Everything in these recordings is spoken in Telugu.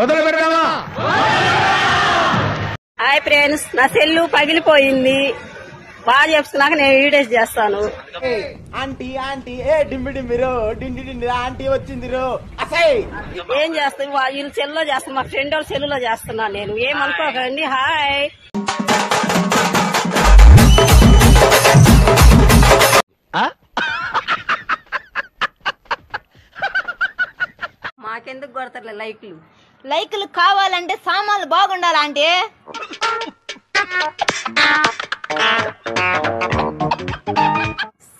మొదలు పెడదామా? హాయ్ ఫ్రెండ్స్, నా సెల్లు పగిలిపోయింది. బాగా చెప్తున్నాక నేను వీడియోస్ చేస్తాను. ఆంటీ ఆంటీ ఏ డింబి డింబిరో డిండి డిండి ఆంటీ వచ్చిందిరో. ఏం చేస్తాను, వీళ్ళు సెల్లో చేస్తాను, మా ఫ్రెండ్ వాళ్ళ సెల్లులో చేస్తున్నాను. నేను ఏమనుకోకండి. హాయ్. మాకెందుకు కొడతారులే లైక్లు. లైక్లు కావాలంటే సామాన్లు బాగుండాలంటే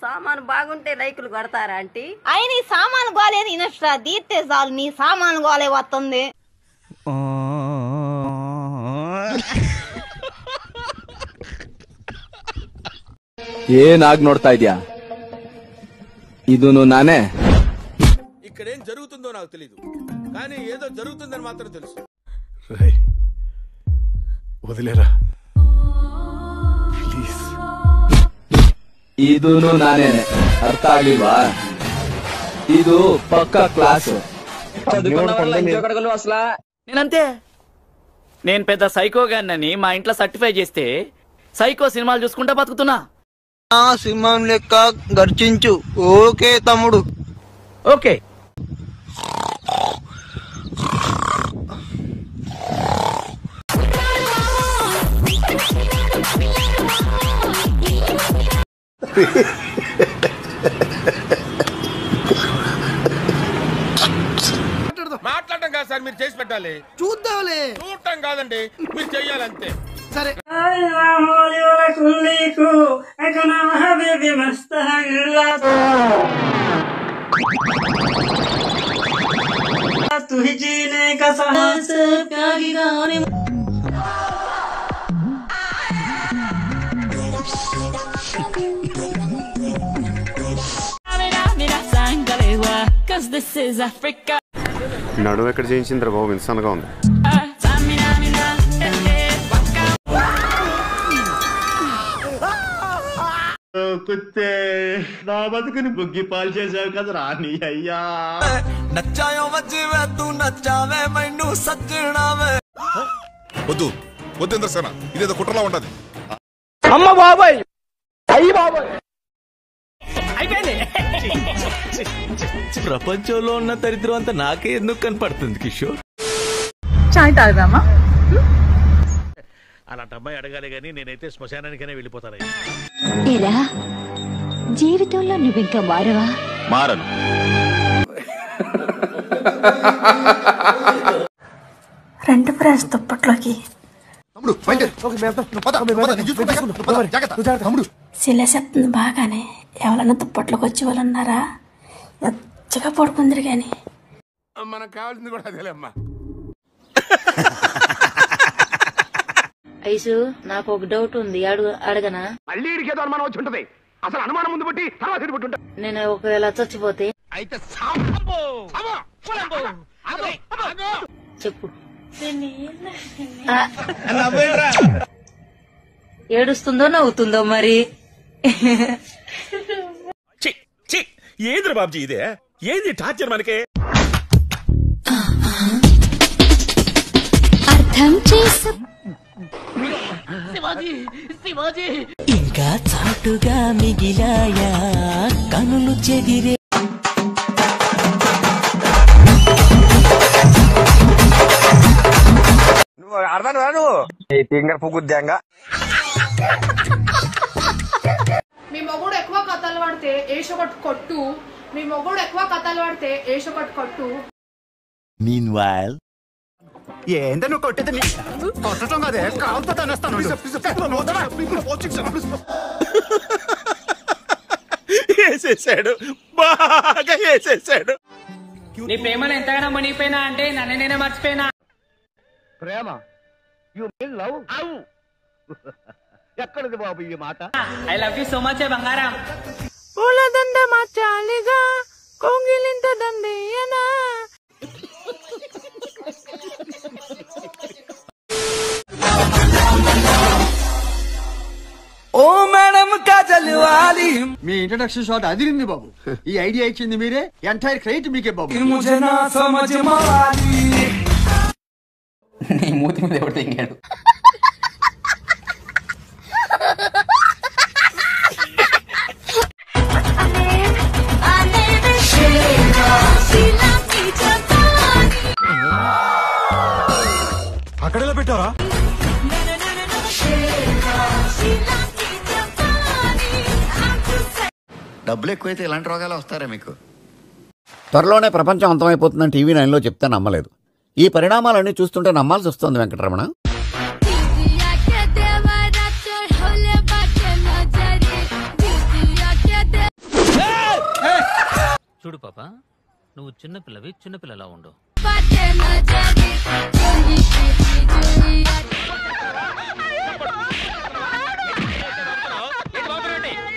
సామాను బాగుంటే లైకులు కొడతారా ఆంటీ? అయిన నీ సామాను గోలేదు ఇన్స్టా తీర్తే చాలు నీ సామాను గోలే వస్తుంది. ಏನಾಗ್ ನೋಡ್ತಾ ಇದ್ಯಾ? ಇದು ನಾನೇ. ఇక్కడేం జరుగుతుందో నాకు తెలీదు, కానీ ఏదో జరుగుతుందని మాత్రం తెలుసు. వదిలేరా ప్లీజ్. ಇದು ನಾನೇ. ಅರ್ಥ ಆಗ್ಲಿಲ್ವಾ? ಇದು ಪಕ್ಕ ಕ್ಲಾಸ್. నేనంతే. నేను పెద్ద సైకో గాన్నని మా ఇంట్లో సర్టిఫై చేస్తే సైకో సినిమాలు చూసుకుంటా బతుకుతున్నా. సింహం లెక్క గర్జించు. ఓకే తమ్ముడు. ఓకే. మాట్లాడటం కాదు సార్, మీరు చేసి పెట్టాలి. చూద్దాంలే. చూడటం కాదండి, మీరు చెయ్యాలంతే. సరే. నడుము ఎక్కడ చేయించిందిరా బాబు, ఇన్సాన్గా ఉంది. కుత్తే నా బతుకుని బుగ్గి పాలు చేసావు కదా రాని అయ్యా. నచ్చాయో మజ్జివే తూ నచ్చావే మైను సజ్జనావే. వద్దు వద్దు ఇంద్రసేన, ఇదేదో కుట్రలా ఉంటది. అమ్మ బాబాయ్, అయ్యి బాబాయ్. ప్రపంచంలో ఉన్న దరిద్రం అంతా నాకే ఎందుకు కనపడుతుంది కిషోర్? చాయ్ తాగుదామా? అలాంటి అమ్మాయి అడగాలి గానీ నేనైతే శ్మశానానికైనా వెళ్ళిపోతాను. జీవితంలో నువ్వు ఇంకా మారవా? మారను. రెండు ఫ్రెండ్స్ దుప్పట్లోకి శిల చెప్తుంది బాగానే. ఎవరన్నా దుప్పట్లోకి వచ్చే వాళ్ళు ఉన్నారా? ఎచ్చగా పడుకుందరు గాని మనకు కావాల్సింది కూడా అదేలేమ్మా. ఐసు, నాకు ఒక డౌట్ ఉంది, అడగనా? మళ్ళీ ఇడికేదో అనుమానం వచ్చి ఉంటది. అసలు అనుమానం ముందు బట్టి తర్వాత ఉంటుంది. నేను ఒకవేళ చచ్చిపోతే అయితే చెప్పు. ఏడుస్తుందో నవ్వుతుందో మరి? ఏదిరా బాబ్జీ ఇదే? ఏది టార్చర్ మనకే? అర్థం చేసు. ఇంకా చాటుగా మిగిలాయా కనులు చెదిరే. నువ్వు అర్థం రాను ఫింగర్ పుగ్గుద్దాంగా. మీ మొగుడు ఎక్కువ కథలు పడితే ఏషొకటి కొట్టు. మీ మొగుడు ఎక్కువ కథలు పడితే ఏషొకటి కొట్టు. Meanwhile, ఏంట నువ్వు కొట్టేది? కొట్టడం కదే, కావుతో తనేస్తాను. వేసేసాడు, బాగా వేసేసాడు. నీ ప్రేమను ఎంతగానో మునిగిపోయినా అంటే నన్ను నేనే మర్చిపోయినా. ప్రేమ యు మీన్ లవ్? ఎక్కడిది బాబు ఈ మాట? I love you so much బంగారం. పూలదండ మార్చాలిగా కొంగిలింత దండేయనా. ఓ మేడం కాజల్వాలి. మీ ఇంట్రడక్షన్ షాట్ అదిరింది బాబు. ఈ ఐడియా ఇచ్చింది మీరే. ఎంటైర్ క్రెడిట్ మీకే బాబు. నీ మూతి మీద ఎవరు తెంగాడు? అక్కడెలా పెట్టారా? డబ్బులు ఎక్కువైతే ఇలాంటి రోగాలు వస్తారా మీకు? త్వరలోనే ప్రపంచం అంతమైపోతుందని టీవీ 9లో చెప్తే నమ్మలేదు. ఈ పరిణామాలన్నీ చూస్తుంటే నమ్మాల్సి వస్తుంది వెంకటరమణ. చూడు పాప, నువ్వు చిన్నపిల్లవి, చిన్నపిల్లలా ఉండు.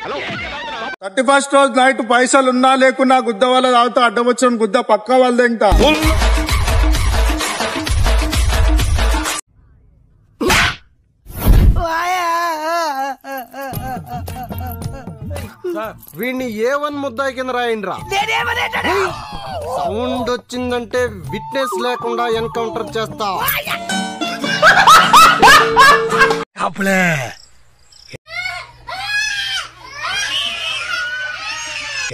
హలో, 31st రోజు నైట్ పైసలు ఉన్నా లేకున్నా గుద్ద వాళ్ళ తాగుతా అడ్డం వచ్చిన గుద్ద పక్క వాళ్ళది ఇంకా. వీడిని A1 ముద్దాయి కింద రాయండిరా. సౌండ్ వచ్చిందంటే విట్నెస్ లేకుండా ఎన్కౌంటర్ చేస్తా.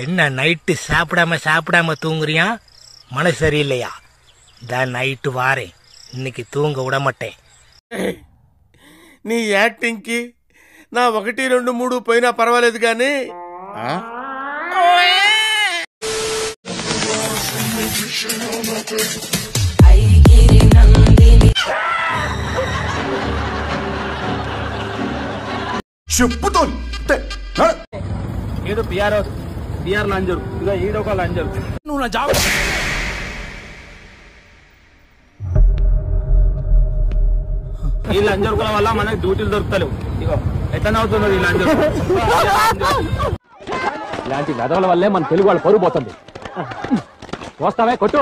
என்ன நைட்டு சாப்பிடாம தூங்குறியா? மனசு சரியில்லையா? தான் நைட்டு வாரேன், இன்னைக்கு தூங்க விட மாட்டேன். నీ యాక్టింగ్ కి నా 1, 2, 3 పోయినా పర్వాలేదు కానీ చెప్పుతో ఏదో పిఆర్ లంజరు, ఇదో ఈడొక లంజరు. నువ్వు నా జాబ్ ఈ లంజరుకుల వల్ల మనకి డ్యూటీలు దొరుకుతలేవు. ఇగో ఎట్లా అవుతున్నది ఈ లంజరు. ఇలాంటి వెధవల వల్లే మన తెలుగు వాళ్ళు పరుగు పోతుంది. వస్తావే కొట్టు.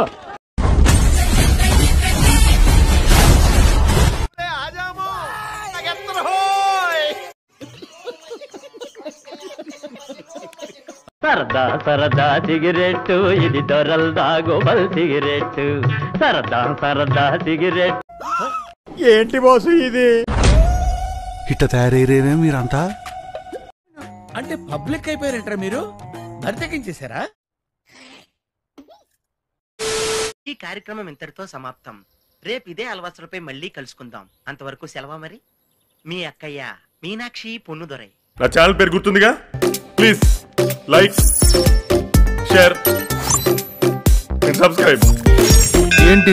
సరదా సరదా సిగరెట్టు, ఇది దొరల్దా గోబల్ సిగరెట్టు. సరదా సరదా సిగరెట్. ఏంటి బాసు ఇది? ఇట్ట తయారయ్యేనే మీరంతా. అంటే పబ్లిక్ అయిపోయారంటారా మీరు? బరితెగించేశారా? ఈ కార్యక్రమం ఇంతటితో సమాప్తం. రేపు ఇదే అలవాసులపై మళ్ళీ కలుసుకుందాం. అంతవరకు సెలవా మరి. మీ అక్కయ్య మీనాక్షి పొన్నుదొరై. నా ఛానల్ పేరు గుర్తుందిగా? Please like, share and subscribe. ఏంటి